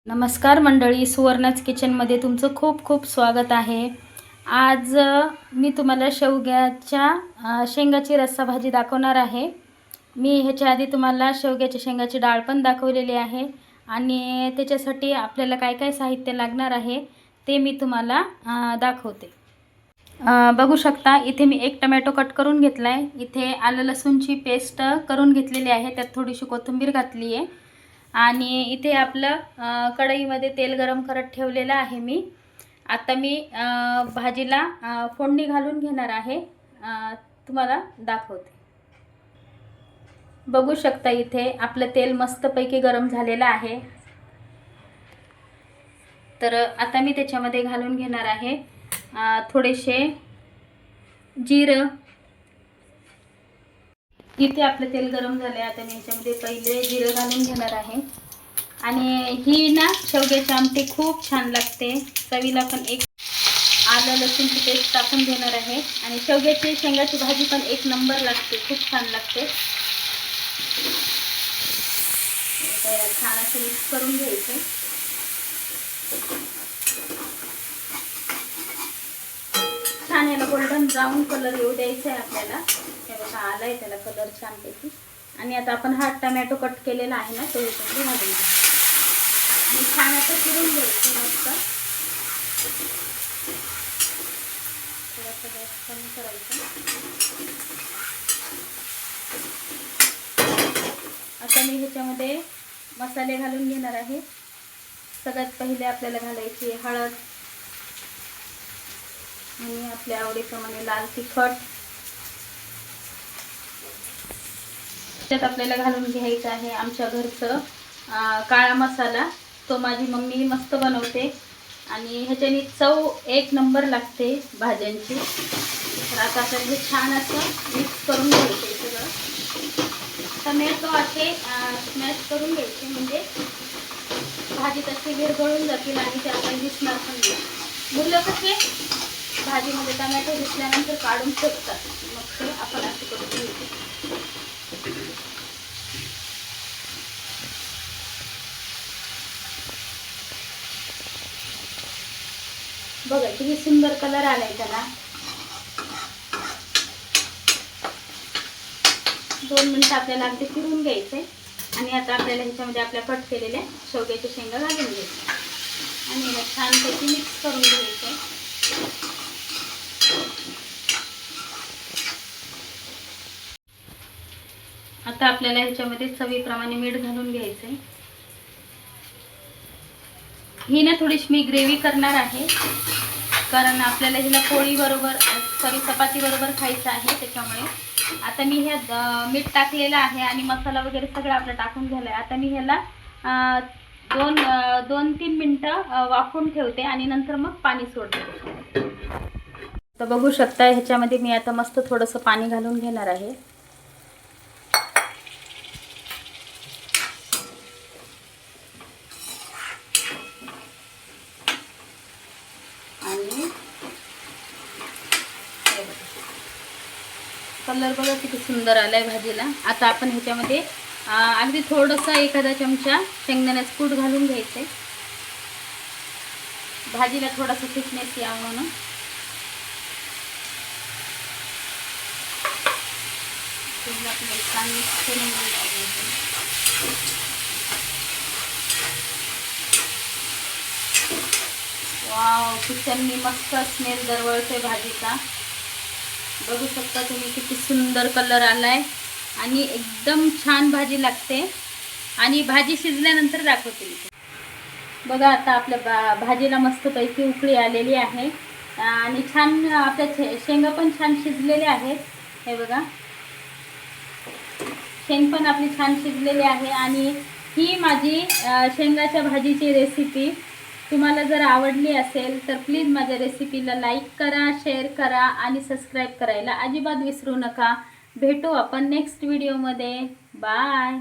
नमस्कार मंडळी, सुवर्णाच किचनमध्ये तुमचं खूप खूप स्वागत आहे। आज मी तुम्हाला शेंगाची रस्सा भाजी दाखवणार आहे। मी ह्याच्या आधी तुम्हाला शेवग्याच्या शेंगाची डाळ पण दाखवलेली आहे आणि त्याच्यासाठी आपल्याला काय काय साहित्य लागणार आहे ते मी तुम्हाला दाखवते। बघू शकता, इथे मी एक टोमॅटो कट करून घेतलाय। इथे आलं लसूणची पेस्ट करून घेतलेली आहे, त्यात थोडीशी कोथिंबीर घातली आहे आणि इथे आपलं कढईमध्ये तेल गरम करत ठेवलेलं आहे। आता मी भाजीला फोडणी घालून घेणार आहे, तुम्हाला दाखवते। बघू शकता, इथे आपलं तेल मस्तपैकी गरम झालेलं आहे। तर आता मी त्याच्यामध्ये घालून घेणार आहे थोडेसे जिरं। इथे आपलं तेल गरम झाले, आता मी याच्यामध्ये पहिले जिरं घालून घेणार आहे। आणि ही ना शेवग्याची आमटी खूप छान लागते, चवीला पण एक आलं लसूणची पेस्ट टाकून देणार आहे आणि शेवग्याची शेंगाची भाजी पण एक नंबर लागते, खूप छान लागते। छान असं मिक्स करून घ्यायचं। छान याला गोल्डन ब्राऊन कलर येऊ द्यायचा आहे आपल्याला। हे बघा, आलाय त्याला कलर छानपैकी। आणि आता आपण हा टोमॅटो कट केलेला आहे ना, तो याच्यामध्ये घालून घ्यायचा आणि छान असं फिरून घ्यायचं मस्त। थोडासा गॅस कमी करायचा। आता मी ह्याच्यामध्ये मसाले घालून घेणार आहे। सगळ्यात पहिले आपल्याला घालायची हळद आणि आपल्या आवडीप्रमाणे लाल तिखट। त्यात आपल्याला घालून घ्यायचं आहे आमच्या घरचं काळा मसाला, तो माझी मम्मी मस्त बनवते आणि ह्याच्याने चव एक नंबर लागते भाज्यांची। तर आता आपल्याला हे छान असं मिक्स करून घ्यायचं सगळं। टोमॅटो असे स्मॅश करून घ्यायचे, म्हणजे भाजी तशी विरघळून जातील आणि ते आपण दिसणार पण नाही। मुलं कसे भाजीमध्ये टोमॅटो दिसल्यानंतर काढून फेकतात, मग ते आपण असं करून घ्यायचं। बघा किती सुंदर कलर आलाय त्याला। 2 मिनिटं आपल्याला अगदी फिरून घ्यायचे आणि आता आपल्याला ह्याच्यामध्ये आपल्या कट केलेल्या शेवग्याच्या शेंगा घालून घ्यायच्या आणि याला छानपैकी मिक्स करून घ्यायचे। आता आपल्याला ह्याच्यामध्ये चवीप्रमाणे मीठ घालून घ्यायचे। ही ना थोडीशी मी ग्रेव्ही करणार आहे, कारण आपल्याला हिला पोळी बरोबर चपाती बरोबर खायचं आहे, त्याच्यामुळे आता मी ह्यात मीठ टाकलेलं आहे आणि मसाला वगैरे सगळं आपलं टाकून झालं आहे। आता मी ह्याला 2-3 मिनिटं वाफवून ठेवते आणि नंतर मग पाणी सोडते। तर बघू शकता, ह्याच्यामध्ये मी आता मस्त थोडंसं पाणी घालून घेणार आहे। आणि कलर बघा किती सुंदर आलाय भाजीला। आता आपण ह्याच्यामध्ये अगदी थोडंसं एखादा चमचा शेंगदाण्याचं कूट घालून घ्यायचे, भाजीला थोडासा थिकनेस यावा म्हणून। वाव, किचननी मस्त स्मेल दरवळतोय भाजीचा। बघू शकता तुम्ही किती सुंदर कलर आलाय आणि एकदम छान भाजी लागते। आणि भाजी शिजल्यानंतर दाखवते मी। बघा, आता आपल्या भाजीला मस्तपैकी उकळी आलेली आहे आणि छान आपल्या शेंगा पण छान शिजलेले आहेत। हे बघा, शेंग पण आपली छान शिजलेली आहे। आणि ही माझी शेंगाच्या भाजीची रेसिपी तुम्हाला जर आवडली असेल तर प्लीज माझ्या रेसिपीला लाईक करा, शेअर करा आणि सबस्क्राईब करायला अजिबात विसरू नका। भेटू आपण नेक्स्ट व्हिडिओमध्ये। बाय।